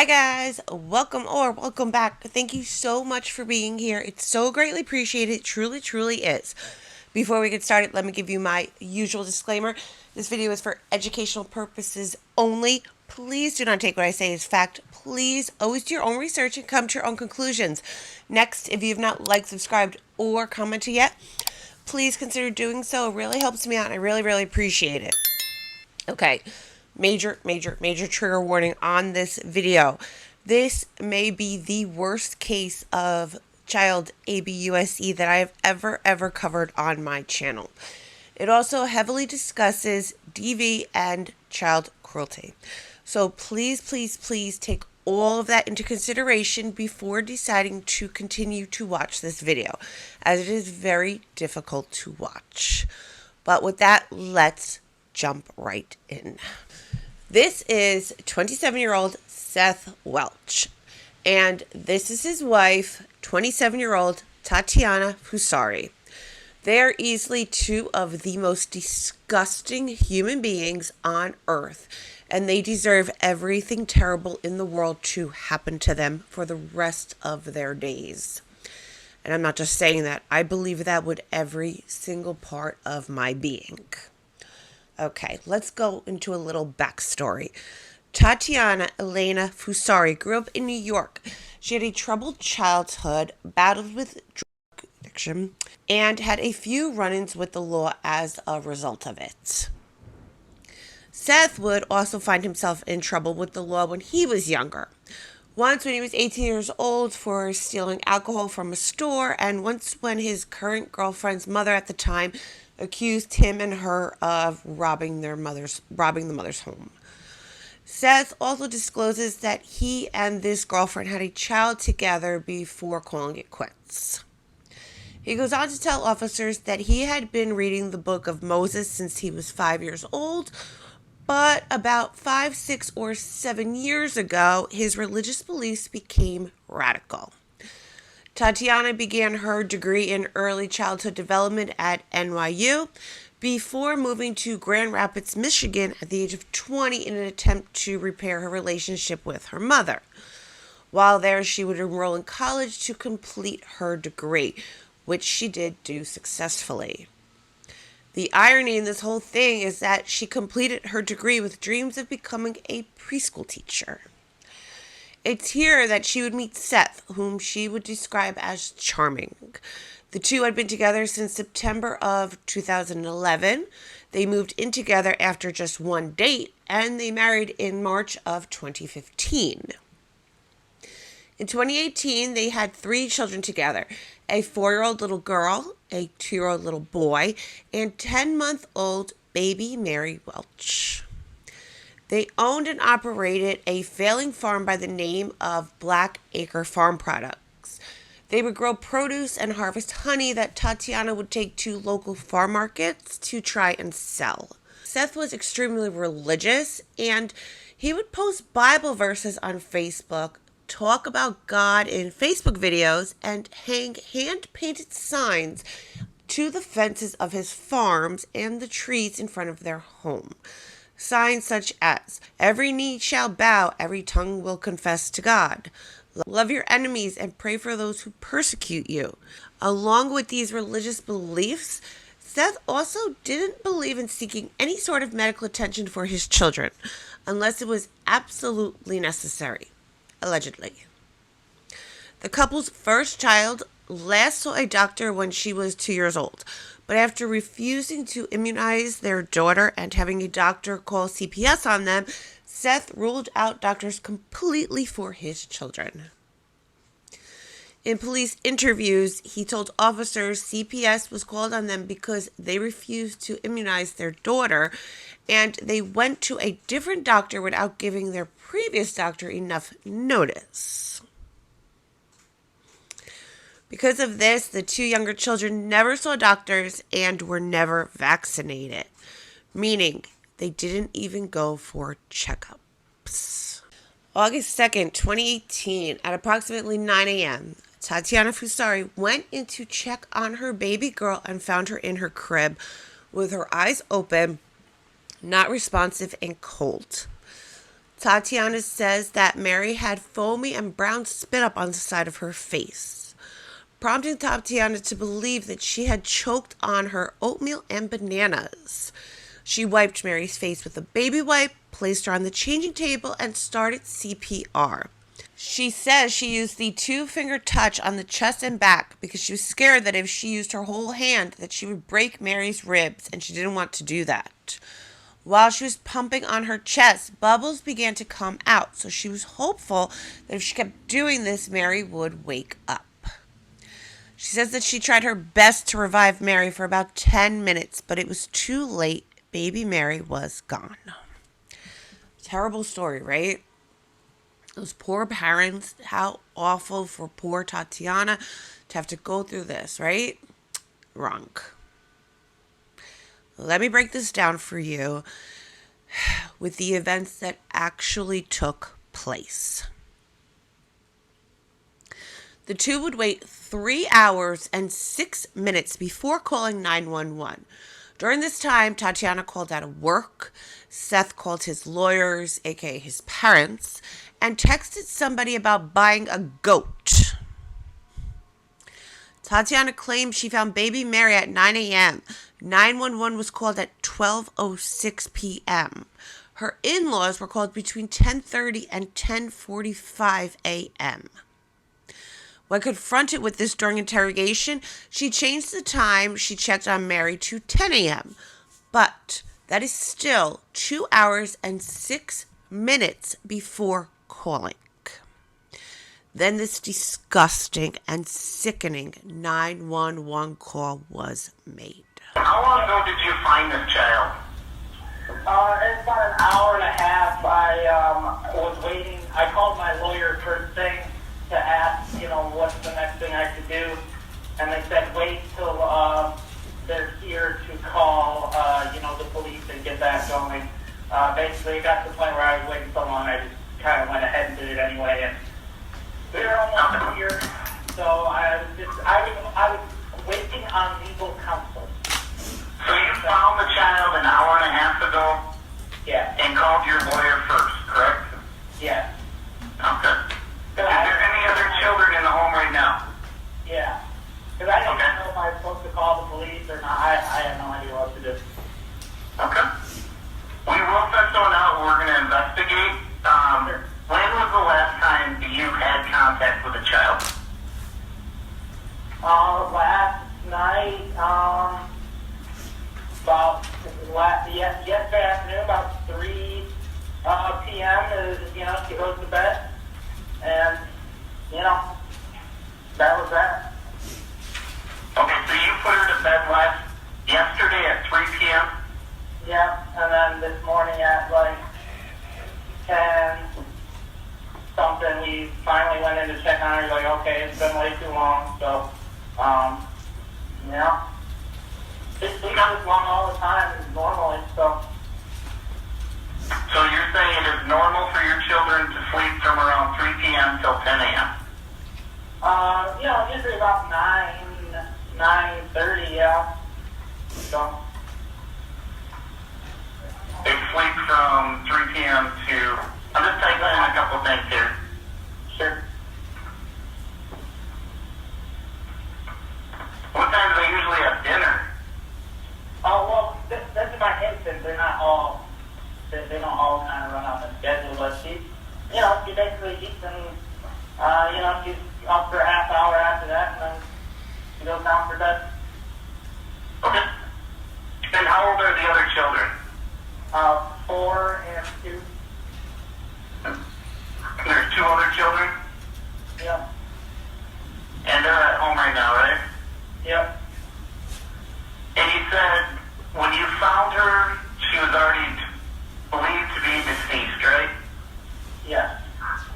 guys, welcome back. Thank you so much for being here. It's so greatly appreciated. It truly, truly is. Before we get started, let me give you my usual disclaimer. This video is for educational purposes only. Please do not take what I say as fact. Please always do your own research and come to your own conclusions. Next, if you have not liked, subscribed, or commented yet, please consider doing so. It really helps me out and I really, really appreciate it. Okay. Major trigger warning on this video. This may be the worst case of child ABUSE that I have ever covered on my channel. It also heavily discusses DV and child cruelty. So please take all of that into consideration before deciding to continue to watch this video, as it is very difficult to watch. But with that, let's jump right in. This is 27-year-old Seth Welch, and this is his wife, 27-year-old Tatiana Fusari. They are easily two of the most disgusting human beings on earth, and they deserve everything terrible in the world to happen to them for the rest of their days. And I'm not just saying that. I believe that with every single part of my being. Okay, let's go into a little backstory. Tatiana Elena Fusari grew up in New York. She had a troubled childhood, battled with drug addiction, and had a few run-ins with the law as a result of it. Seth would also find himself in trouble with the law when he was younger. Once when he was 18 years old for stealing alcohol from a store, and once when his current girlfriend's mother at the time accused him and her of robbing the mother's home. Seth also discloses that he and this girlfriend had a child together before calling it quits. He goes on to tell officers that he had been reading the book of Moses since he was 5 years old, but about 5, 6, or 7 years ago, his religious beliefs became radical. Tatiana began her degree in early childhood development at NYU before moving to Grand Rapids, Michigan at the age of 20 in an attempt to repair her relationship with her mother. While there, she would enroll in college to complete her degree, which she did do successfully. The irony in this whole thing is that she completed her degree with dreams of becoming a preschool teacher. It's here that she would meet Seth, whom she would describe as charming. The two had been together since September of 2011. They moved in together after just one date, and they married in March of 2015. In 2018, they had 3 children together, a 4-year-old little girl, a 2-year-old little boy, and 10-month-old baby Mary Welch. They owned and operated a failing farm by the name of Black Acre Farm Products. They would grow produce and harvest honey that Tatiana would take to local farm markets to try and sell. Seth was extremely religious, and he would post Bible verses on Facebook, talk about God in Facebook videos, and hang hand-painted signs to the fences of his farms and the trees in front of their home. Signs such as, "Every knee shall bow, every tongue will confess to God. Love your enemies and pray for those who persecute you." Along with these religious beliefs, Seth also didn't believe in seeking any sort of medical attention for his children, unless it was absolutely necessary, allegedly. The couple's first child last saw a doctor when she was 2 years old. But after refusing to immunize their daughter and having a doctor call CPS on them, Seth ruled out doctors completely for his children. In police interviews, he told officers CPS was called on them because they refused to immunize their daughter, and they went to a different doctor without giving their previous doctor enough notice. Because of this, the 2 younger children never saw doctors and were never vaccinated, meaning they didn't even go for checkups. August 2nd, 2018, at approximately 9 a.m., Tatiana Fusari went in to check on her baby girl and found her in her crib with her eyes open, not responsive, and cold. Tatiana says that Mary had foamy and brown spit up on the side of her face, prompting Tatiana to believe that she had choked on her oatmeal and bananas. She wiped Mary's face with a baby wipe, placed her on the changing table, and started CPR. She says she used the 2-finger touch on the chest and back because she was scared that if she used her whole hand that she would break Mary's ribs, and she didn't want to do that. While she was pumping on her chest, bubbles began to come out, so she was hopeful that if she kept doing this, Mary would wake up. She says that she tried her best to revive Mary for about 10 minutes, but it was too late. Baby Mary was gone. Terrible story, right? Those poor parents, how awful for poor Tatiana to have to go through this, right? Wrong. Let me break this down for you with the events that actually took place. The two would wait 3 hours and 6 minutes before calling 911. During this time, Tatiana called out of work, Seth called his lawyers, aka his parents, and texted somebody about buying a goat. Tatiana claimed she found baby Mary at 9 a.m. 911 was called at 12:06 p.m. Her in-laws were called between 10:30 and 10:45 a.m. When confronted with this during interrogation, she changed the time she checked on Mary to 10 a.m. But that is still 2 hours and 6 minutes before calling. Then this disgusting and sickening 911 call was made. How long ago did you find this child? It's about an hour and a half. I was waiting. I called my lawyer first thing to ask, what's the next thing I could do. And they said, wait till they're here to call, the police and get that going. Basically, it got to the point where I was waiting so long, I just kind of went ahead and did it anyway. And they're almost here. So I was waiting on legal counsel. So you found the child an hour and a half ago? Yeah. And called your lawyer first, correct? Yeah. Okay. Is there any other children in the home right now? Yeah. Because I didn't know if I was supposed to call the police or not. I had no idea what to do. Okay. We will send someone out. We're going to investigate. When was the last time you had contact with a child? Last night, yesterday afternoon, about 3 p.m. She goes to bed, and that was that. Okay, so you put her to bed yesterday at 3 p.m.? Yeah, and then this morning at 10 something, we finally went in to check on her. Like, okay, it's been way too long, so It goes long all the time normally, so. So you're saying it is normal for your children to sleep from around 3 p.m. till 10 a.m.? Usually about 9:30, yeah. So. They sleep from 3 p.m. to... I'm just typing in a couple things here. Sure. What time do they usually have dinner? Oh, well, this is my infant. They're not all... They don't all kind of run on the schedule, but she basically eats and, she's up for a half hour after that, and then she goes down for bed. Okay. And how old are the other children? 4 and 2. There's 2 other children? Yep. And they're at home right now, right? Yep. And you said when you found her, she was already believed to be deceased, right? Yes.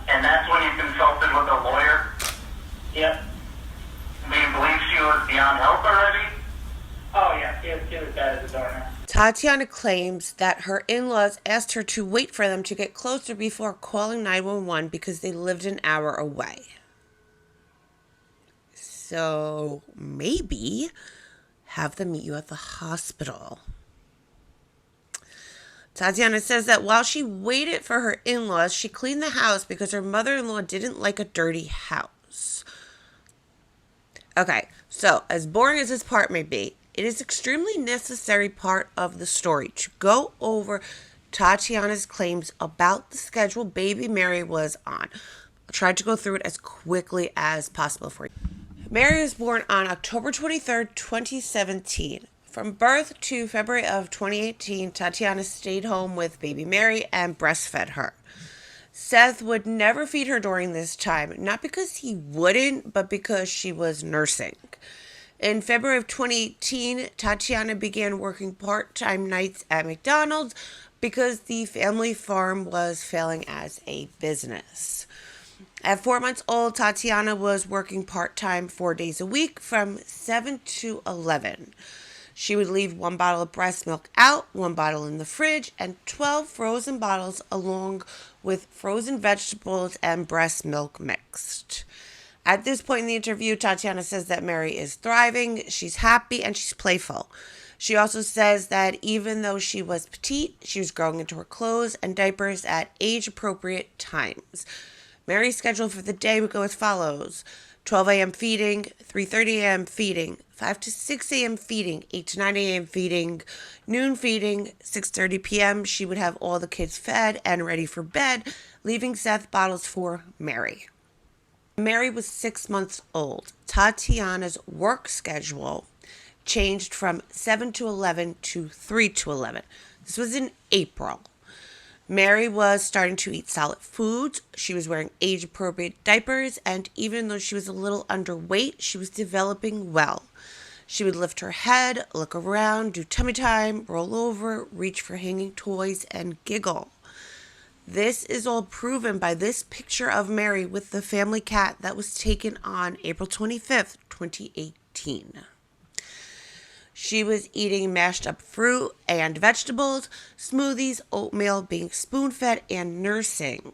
And that's when you consulted with a lawyer? Yep. Do you believe she was beyond help already? Oh, yeah. She was dead at the door now. Tatiana claims that her in-laws asked her to wait for them to get closer before calling 911 because they lived an hour away. So maybe have them meet you at the hospital. Tatiana says that while she waited for her in-laws, she cleaned the house because her mother-in-law didn't like a dirty house. Okay, so as boring as this part may be, it is extremely necessary part of the story to go over Tatiana's claims about the schedule baby Mary was on. I'll try to go through it as quickly as possible for you. Mary was born on October 23rd, 2017. From birth to February of 2018, Tatiana stayed home with baby Mary and breastfed her. Seth would never feed her during this time, not because he wouldn't, but because she was nursing. In February of 2018, Tatiana began working part-time nights at McDonald's because the family farm was failing as a business. At 4 months old, Tatiana was working part-time 4 days a week from 7 to 11. She would leave 1 bottle of breast milk out, 1 bottle in the fridge, and 12 frozen bottles along with frozen vegetables and breast milk mixed. At this point in the interview, Tatiana says that Mary is thriving, she's happy, and she's playful. She also says that even though she was petite, she was growing into her clothes and diapers at age-appropriate times. Mary's schedule for the day would go as follows: 12 a.m. feeding, 3:30 a.m. feeding, 5 to 6 a.m. feeding, 8 to 9 a.m. feeding, noon feeding, 6:30 p.m. she would have all the kids fed and ready for bed, leaving Seth bottles for Mary. Mary was 6 months old. Tatiana's work schedule changed from 7 to 11 to 3 to 11. This was in April. Mary was starting to eat solid foods. She was wearing age-appropriate diapers, and even though she was a little underweight, she was developing well. She would lift her head, look around, do tummy time, roll over, reach for hanging toys, and giggle. This is all proven by this picture of Mary with the family cat that was taken on April 25th, 2018. She was eating mashed up fruit and vegetables, smoothies, oatmeal, being spoon-fed, and nursing.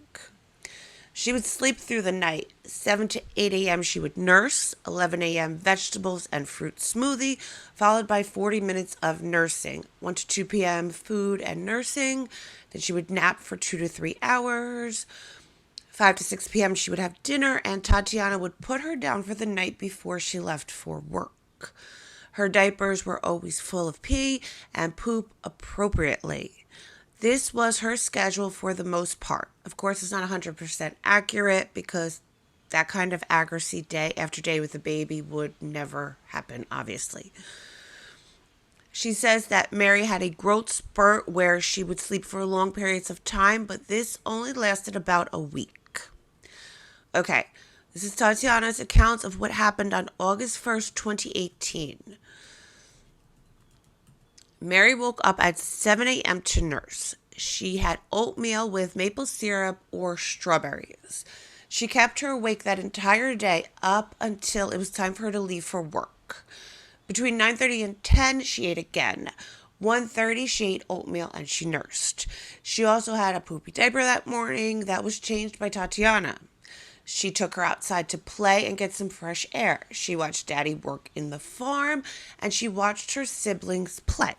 She would sleep through the night. 7 to 8 a.m. she would nurse, 11 a.m. vegetables and fruit smoothie, followed by 40 minutes of nursing. 1 to 2 p.m. food and nursing. Then she would nap for 2 to 3 hours. 5 to 6 p.m. she would have dinner, and Tatiana would put her down for the night before she left for work. Her diapers were always full of pee and poop appropriately. This was her schedule for the most part. Of course, it's not 100% accurate because that kind of accuracy day after day with a baby would never happen, obviously. She says that Mary had a growth spurt where she would sleep for long periods of time, but this only lasted about a week. Okay, this is Tatiana's accounts of what happened on August 1st, 2018. Mary woke up at 7 a.m. to nurse. She had oatmeal with maple syrup or strawberries. She kept her awake that entire day up until it was time for her to leave for work. Between 9:30 and 10, she ate again. 1:30, she ate oatmeal and she nursed. She also had a poopy diaper that morning that was changed by Tatiana. She took her outside to play and get some fresh air. She watched Daddy work in the farm, and she watched her siblings play.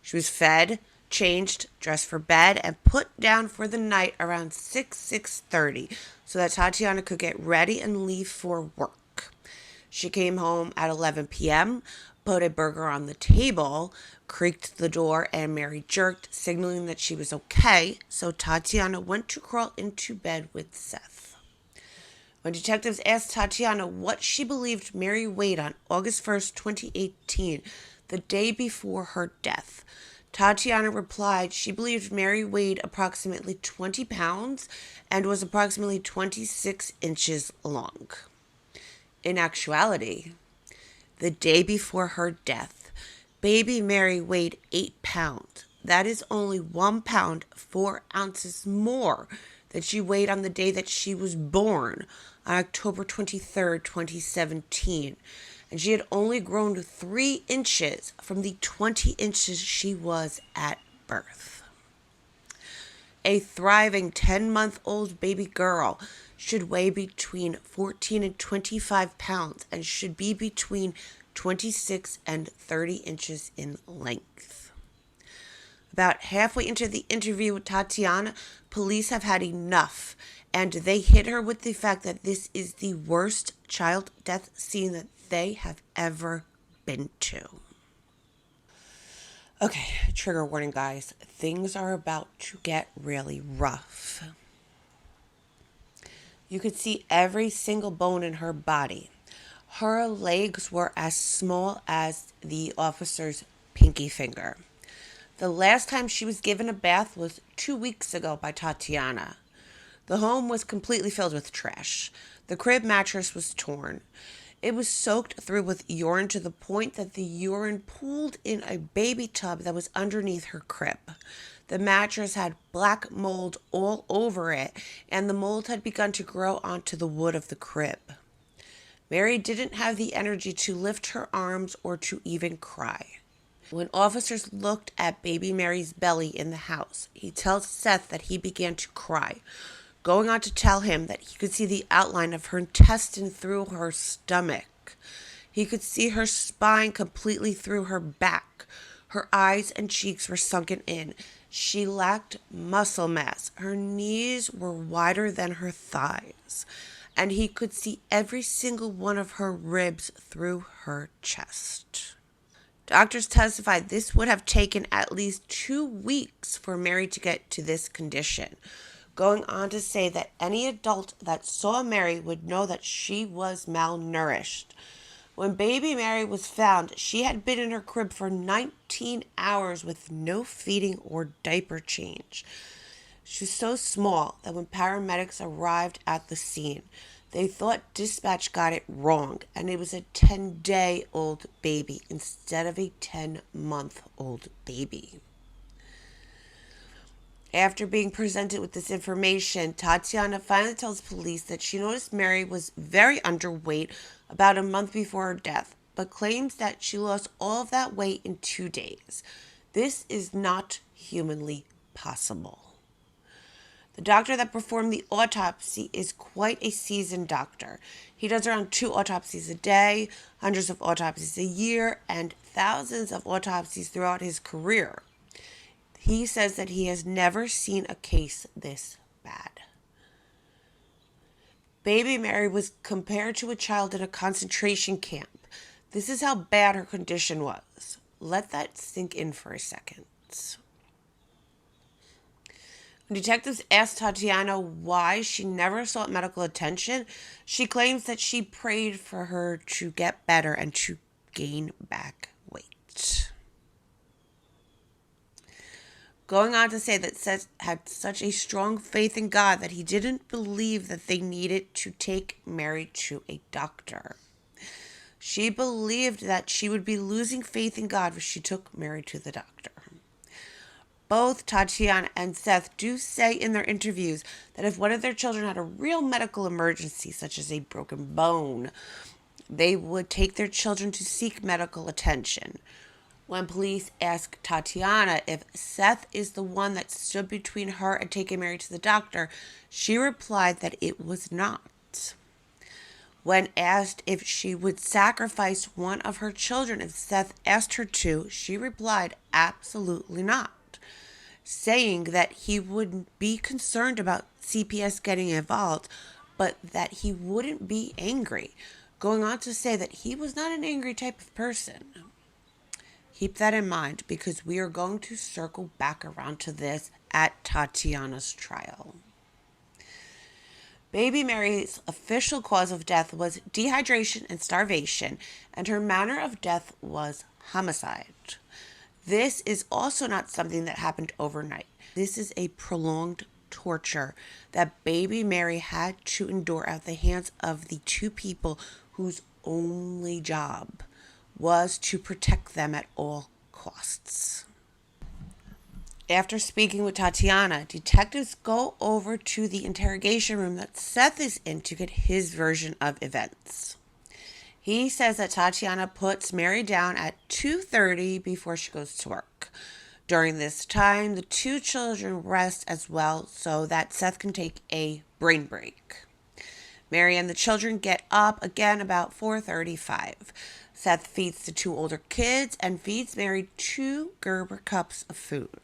She was fed, changed, dressed for bed, and put down for the night around 6:30, so that Tatiana could get ready and leave for work. She came home at 11 p.m., put a burger on the table, creaked the door, and Mary jerked, signaling that she was okay, so Tatiana went to crawl into bed with Seth. When detectives asked Tatiana what she believed Mary weighed on August 1st, 2018, the day before her death, Tatiana replied she believed Mary weighed approximately 20 pounds and was approximately 26 inches long. In actuality, the day before her death, baby Mary weighed 8 pounds. That is only 1 pound, 4 ounces more than she weighed on the day that she was born on October 23rd, 2017. And she had only grown 3 inches from the 20 inches she was at birth. A thriving 10-month-old baby girl should weigh between 14 and 25 pounds and should be between 26 and 30 inches in length. About halfway into the interview with Tatiana, police have had enough, and they hit her with the fact that this is the worst child death scene that they have ever been to. Okay, trigger warning, guys. Things are about to get really rough. You could see every single bone in her body. Her legs were as small as the officer's pinky finger. The last time she was given a bath was 2 weeks ago by Tatiana. The home was completely filled with trash. The crib mattress was torn. It was soaked through with urine to the point that the urine pooled in a baby tub that was underneath her crib. The mattress had black mold all over it, and the mold had begun to grow onto the wood of the crib. Mary didn't have the energy to lift her arms or to even cry. When officers looked at baby Mary's belly in the house, he tells Seth that he began to cry, going on to tell him that he could see the outline of her intestine through her stomach. He could see her spine completely through her back. Her eyes and cheeks were sunken in. She lacked muscle mass. Her knees were wider than her thighs, and he could see every single one of her ribs through her chest. Doctors testified this would have taken at least 2 weeks for Mary to get to this condition, going on to say that any adult that saw Mary would know that she was malnourished. When baby Mary was found, she had been in her crib for 19 hours with no feeding or diaper change. She was so small that when paramedics arrived at the scene, they thought dispatch got it wrong, and it was a 10-day-old baby instead of a 10-month-old baby. After being presented with this information, Tatiana finally tells police that she noticed Mary was very underweight about a month before her death, but claims that she lost all of that weight in 2 days. This is not humanly possible. The doctor that performed the autopsy is quite a seasoned doctor. He does around 2 autopsies a day, hundreds of autopsies a year, and thousands of autopsies throughout his career. He says that he has never seen a case this bad. Baby Mary was compared to a child in a concentration camp. This is how bad her condition was. Let that sink in for a second. When detectives asked Tatiana why she never sought medical attention, she claims that she prayed for her to get better and to gain back weight. Going on to say that Seth had such a strong faith in God that he didn't believe that they needed to take Mary to a doctor. She believed that she would be losing faith in God if she took Mary to the doctor. Both Tatiana and Seth do say in their interviews that if one of their children had a real medical emergency, such as a broken bone, they would take their children to seek medical attention. When police asked Tatiana if Seth is the one that stood between her and taking Mary to the doctor, she replied that it was not. When asked if she would sacrifice one of her children if Seth asked her to, she replied absolutely not, saying that he wouldn't be concerned about CPS getting involved, but that he wouldn't be angry, going on to say that he was not an angry type of person. Keep that in mind because we are going to circle back around to this at Tatiana's trial. Baby Mary's official cause of death was dehydration and starvation, and her manner of death was homicide. This is also not something that happened overnight. This is a prolonged torture that baby Mary had to endure at the hands of the 2 people whose only job was to protect them at all costs. After speaking with Tatiana, detectives go over to the interrogation room that Seth is in to get his version of events. He says that Tatiana puts Mary down at 2:30 before she goes to work. During this time, the 2 children rest as well so that Seth can take a brain break. Mary and the children get up again about 4:35. Seth feeds the two older kids and feeds Mary 2 Gerber cups of food.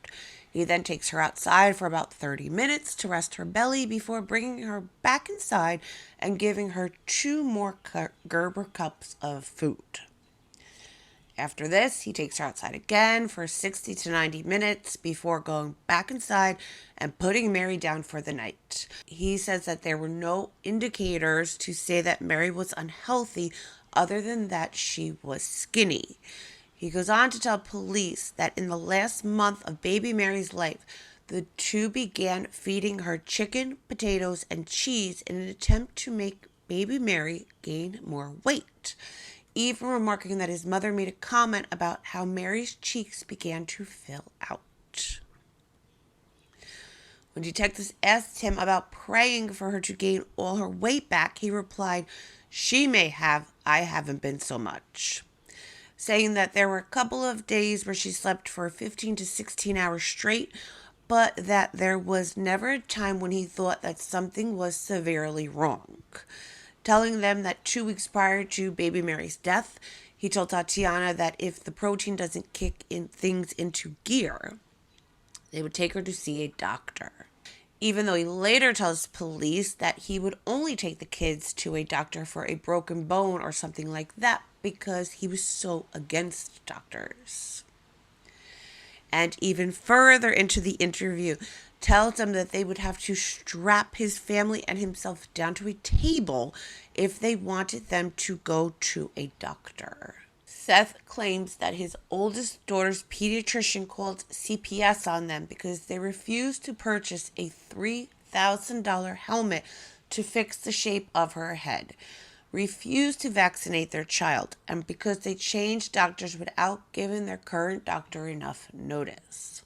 He then takes her outside for about 30 minutes to rest her belly before bringing her back inside and giving her 2 more Gerber cups of food. After this, he takes her outside again for 60 to 90 minutes before going back inside and putting Mary down for the night. He says that there were no indicators to say that Mary was unhealthy other than that she was skinny. He goes on to tell police that in the last month of baby Mary's life, the two began feeding her chicken, potatoes, and cheese in an attempt to make baby Mary gain more weight, even remarking that his mother made a comment about how Mary's cheeks began to fill out. When detectives asked him about praying for her to gain all her weight back, he replied, "She may have, I haven't been so much," saying that there were a couple of days where she slept for 15 to 16 hours straight, but that there was never a time when he thought that something was severely wrong. Telling them that 2 weeks prior to baby Mary's death, he told Tatiana that if the protein doesn't kick in things into gear, they would take her to see a doctor. Even though he later tells police that he would only take the kids to a doctor for a broken bone or something like that because he was so against doctors. And even further into the interview, tells them that they would have to strap his family and himself down to a table if they wanted them to go to a doctor. Seth claims that his oldest daughter's pediatrician called CPS on them because they refused to purchase a $3,000 helmet to fix the shape of her head, refused to vaccinate their child, and because they changed doctors without giving their current doctor enough notice.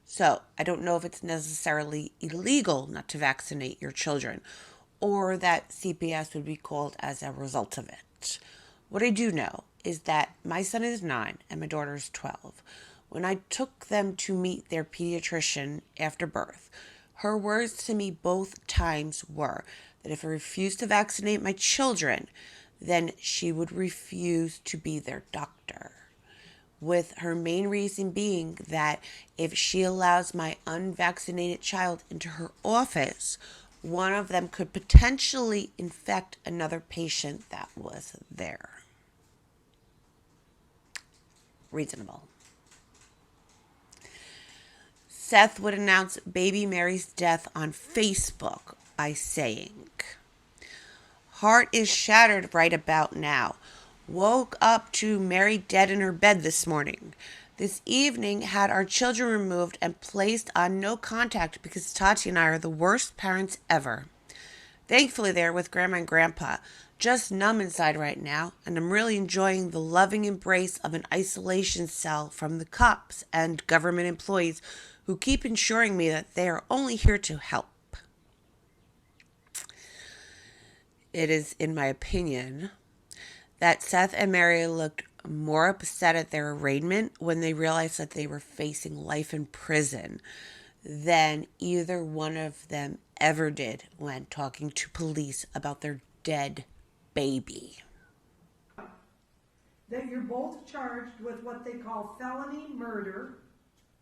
So, I don't know if it's necessarily illegal not to vaccinate your children, or that CPS would be called as a result of it. What I do know is that my son is 9 and my daughter is 12. When I took them to meet their pediatrician after birth, her words to me both times were that if I refused to vaccinate my children, then she would refuse to be their doctor. With her main reason being that if she allows my unvaccinated child into her office, one of them could potentially infect another patient that was there. Reasonable. Seth would announce baby Mary's death on Facebook by saying, "Heart is shattered right about now. Woke up to Mary dead in her bed this morning. This evening had our children removed and placed on no contact because Tati and I are the worst parents ever. Thankfully they're with Grandma and Grandpa. Just numb inside right now, and I'm really enjoying the loving embrace of an isolation cell from the cops and government employees who keep ensuring me that they are only here to help." It is, in my opinion, that Seth and Mary looked more upset at their arraignment when they realized that they were facing life in prison than either one of them ever did when talking to police about their dead baby. That you're both charged with what they call felony murder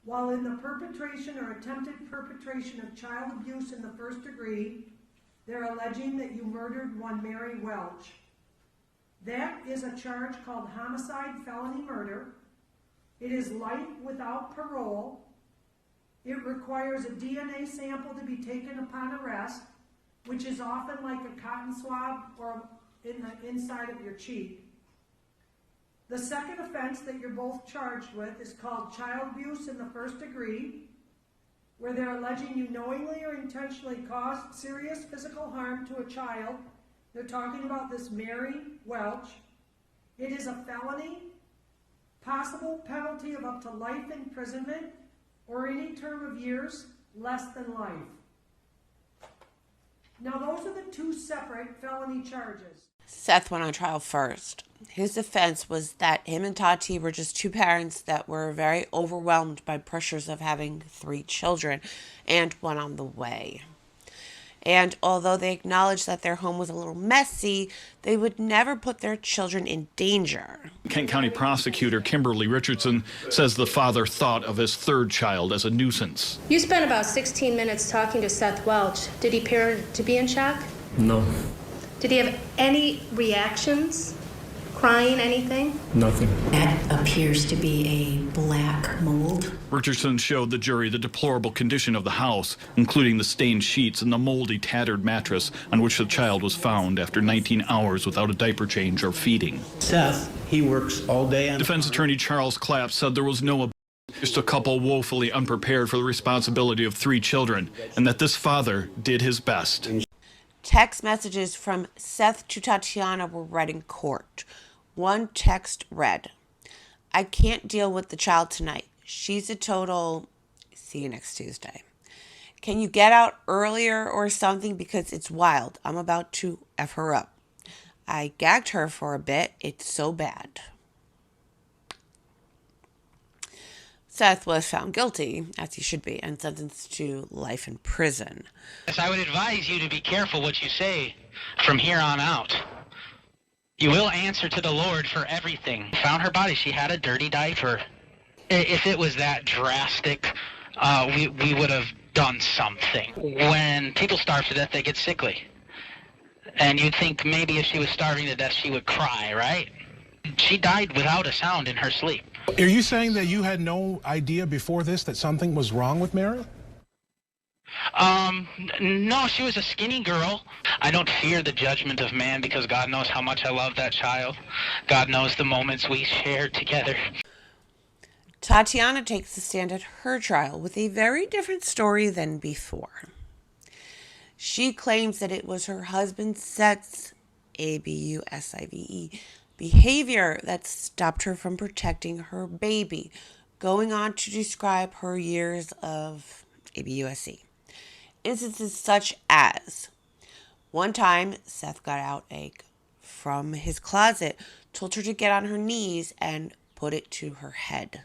while in the perpetration or attempted perpetration of child abuse in the first degree. They're alleging that you murdered one Mary Welch. That is a charge called homicide felony murder. It is life without parole. It requires a DNA sample to be taken upon arrest, which is often like a cotton swab or in the inside of your cheek. The second offense that you're both charged with is called child abuse in the first degree, where they're alleging you knowingly or intentionally caused serious physical harm to a child. They're talking about this Mary Welch. It is a felony, possible penalty of up to life imprisonment or any term of years less than life. Now those are the two separate felony charges. Seth went on trial first. His defense was that him and Tati were just two parents that were very overwhelmed by pressures of having 3 children and one on the way. And although they acknowledged that their home was a little messy, they would never put their children in danger. Kent County prosecutor Kimberly Richardson says the father thought of his third child as a nuisance. You spent about 16 minutes talking to Seth Welch. Did he appear to be in shock? No. Did he have any reactions? Crying, anything? Nothing. That appears to be a black mold. Richardson showed the jury the deplorable condition of the house, including the stained sheets and the moldy, tattered mattress on which the child was found after 19 hours without a diaper change or feeding. Seth, he works all day. Defense attorney Charles Clapp said there was no just a couple woefully unprepared for the responsibility of 3 children, and that this father did his best. Text messages from Seth to Tatiana were read in court. One text read, "I can't deal with the child tonight. She's a total, see you next Tuesday. Can you get out earlier or something because it's wild. I'm about to F her up. I gagged her for a bit. It's so bad." Seth was found guilty, as he should be, and sentenced to life in prison. Yes, I would advise you to be careful what you say from here on out. You will answer to the Lord for everything. Found her body. She had a dirty diaper. If it was that drastic, we would have done something. When people starve to death, they get sickly. And you'd think maybe if she was starving to death, she would cry, right? She died without a sound in her sleep. Are you saying that you had no idea before this that something was wrong with Mary? No, she was a skinny girl. I don't fear the judgment of man because God knows how much I love that child. God knows the moments we shared together. Tatiana takes the stand at her trial with a very different story than before. She claims that it was her husband Seth's abusive behavior that stopped her from protecting her baby, going on to describe her years of abuse. Instances such as, one time Seth got out egg from his closet, told her to get on her knees and put it to her head.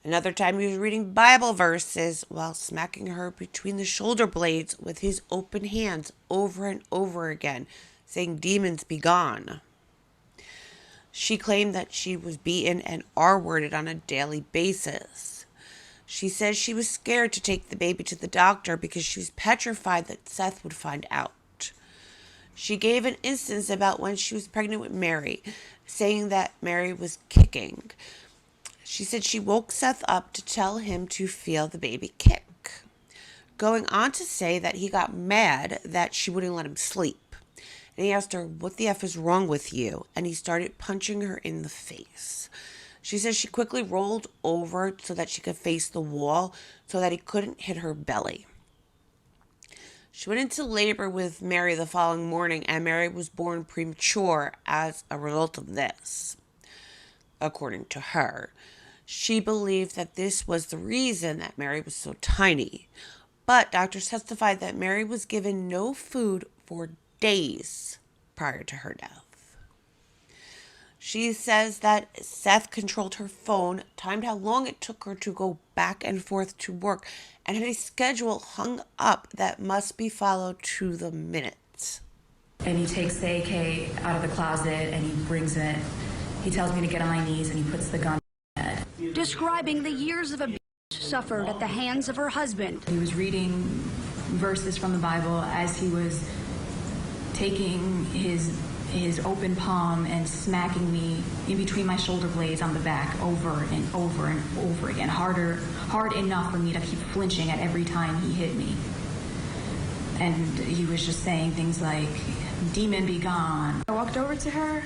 Another time he was reading Bible verses while smacking her between the shoulder blades with his open hands over and over again, saying, "Demons be gone." She claimed that she was beaten and R-worded on a daily basis. She says she was scared to take the baby to the doctor because she was petrified that Seth would find out. She gave an instance about when she was pregnant with Mary, saying that Mary was kicking. She said she woke Seth up to tell him to feel the baby kick, going on to say that he got mad that she wouldn't let him sleep. And he asked her, "What the F is wrong with you?" And he started punching her in the face. She says she quickly rolled over so that she could face the wall so that he couldn't hit her belly. She went into labor with Mary the following morning, and Mary was born premature as a result of this. According to her, she believed that this was the reason that Mary was so tiny. But doctors testified that Mary was given no food for days prior to her death. She says that Seth controlled her phone, timed how long it took her to go back and forth to work, and had a schedule hung up that must be followed to the minute. And he takes the AK out of the closet and he brings it. He tells me to get on my knees and he puts the gun in my head. Describing the years of abuse suffered at the hands of her husband. He was reading verses from the Bible as he was taking his open palm and smacking me in between my shoulder blades on the back over and over and over again, hard enough for me to keep flinching at every time he hit me. And he was just saying things like, "Demon be gone." I walked over to her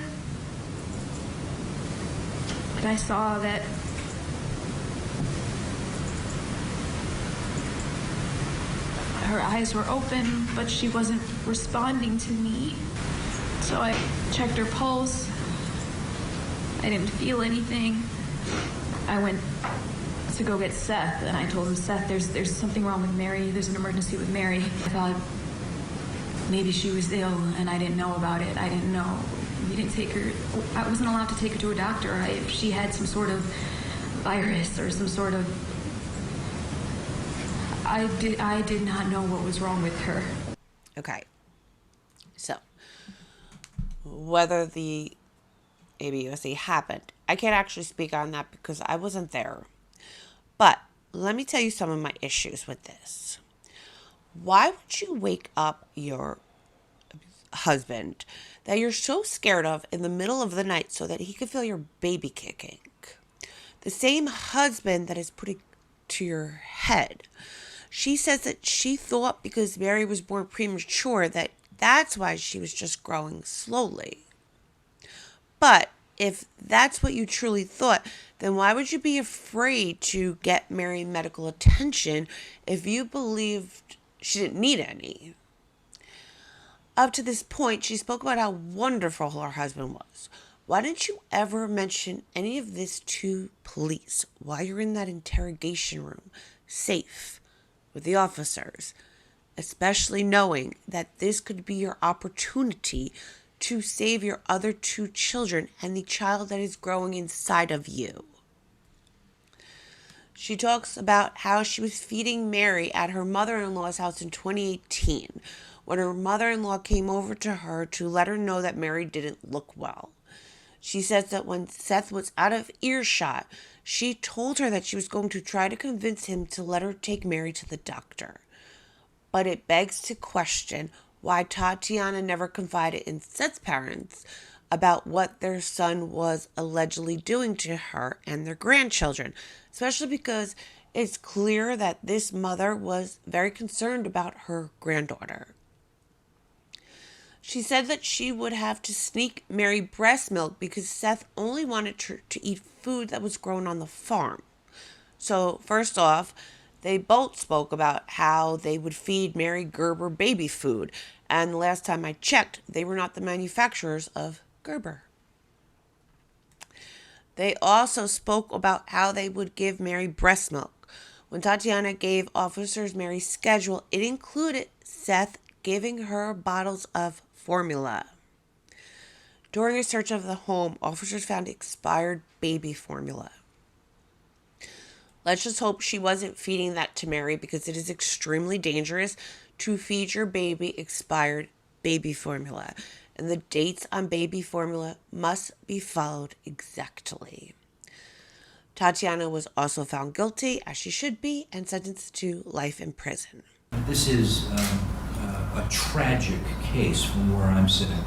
and I saw that her eyes were open, but she wasn't responding to me. So I checked her pulse. I didn't feel anything. I went to go get Seth, and I told him, "Seth, there's something wrong with Mary. There's an emergency with Mary." I thought maybe she was ill, and I didn't know about it. I didn't know. We didn't take her. I wasn't allowed to take her to a doctor. If she had some sort of virus or some sort of... I did not know what was wrong with her. Okay. So, whether the ABUSA happened, I can't actually speak on that because I wasn't there. But let me tell you some of my issues with this. Why would you wake up your husband that you're so scared of in the middle of the night so that he could feel your baby kicking? The same husband that is putting to your head. She says that she thought because Mary was born premature that that's why she was just growing slowly. But if that's what you truly thought, then why would you be afraid to get Mary medical attention if you believed she didn't need any? Up to this point, she spoke about how wonderful her husband was. Why didn't you ever mention any of this to police while you're in that interrogation room, safe, with the officers, especially knowing that this could be your opportunity to save your other 2 children and the child that is growing inside of you? She talks about how she was feeding Mary at her mother-in-law's house in 2018 when her mother-in-law came over to her to let her know that Mary didn't look well. She says that when Seth was out of earshot, she told her that she was going to try to convince him to let her take Mary to the doctor. But it begs to question why Tatiana never confided in Seth's parents about what their son was allegedly doing to her and their grandchildren, especially because it's clear that this mother was very concerned about her granddaughter. She said that she would have to sneak Mary breast milk because Seth only wanted her to eat food that was grown on the farm. So, first off, they both spoke about how they would feed Mary Gerber baby food, and the last time I checked, they were not the manufacturers of Gerber. They also spoke about how they would give Mary breast milk. When Tatiana gave officers Mary's schedule, it included Seth giving her bottles of formula. During a search of the home, officers found expired baby formula. Let's just hope she wasn't feeding that to Mary because it is extremely dangerous to feed your baby expired baby formula. And the dates on baby formula must be followed exactly. Tatiana was also found guilty, as she should be, and sentenced to life in prison. This is a tragic case from where I'm sitting.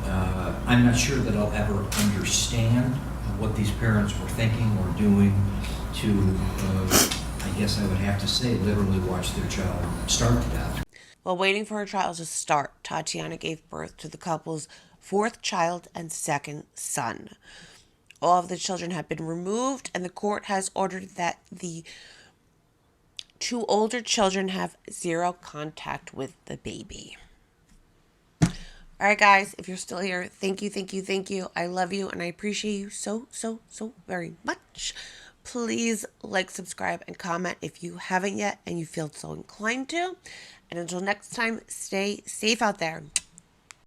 I'm not sure that I'll ever understand what these parents were thinking or doing to, I guess I would have to say, literally watch their child starve to death. While waiting for her trial to start, Tatiana gave birth to the couple's 4th child and 2nd son. All of the children have been removed, and the court has ordered that the 2 older children have 0 contact with the baby. All right, guys, if you're still here, thank you, thank you, thank you. I love you, and I appreciate you so, so, so very much. Please like, subscribe, and comment if you haven't yet and you feel so inclined to. And until next time, stay safe out there.